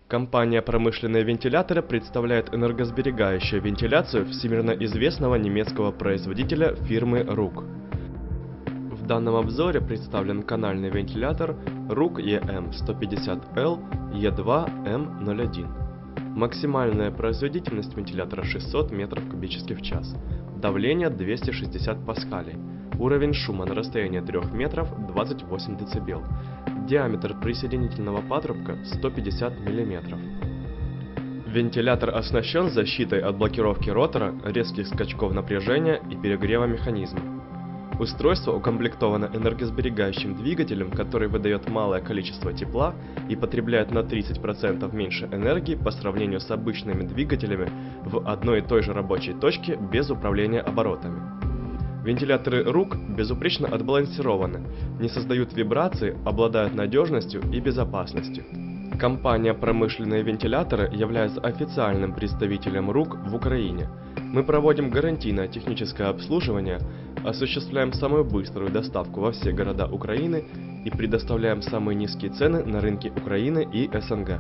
Компания «Промышленные вентиляторы» представляет энергосберегающую вентиляцию всемирно известного немецкого производителя фирмы RUG. В данном обзоре представлен канальный вентилятор RUG EM150L E2M01. Максимальная производительность вентилятора 600 метров кубических в час. Давление 260 паскалей. Уровень шума на расстоянии 3 метров 28 дБ. Диаметр присоединительного патрубка 150 мм. Вентилятор оснащен защитой от блокировки ротора, резких скачков напряжения и перегрева механизма. Устройство укомплектовано энергосберегающим двигателем, который выдает малое количество тепла и потребляет на 30% меньше энергии по сравнению с обычными двигателями в одной и той же рабочей точке без управления оборотами. Вентиляторы RUG безупречно отбалансированы, не создают вибраций, обладают надежностью и безопасностью. Компания «Промышленные вентиляторы» является официальным представителем RUG в Украине. Мы проводим гарантийное техническое обслуживание, осуществляем самую быструю доставку во все города Украины и предоставляем самые низкие цены на рынке Украины и СНГ.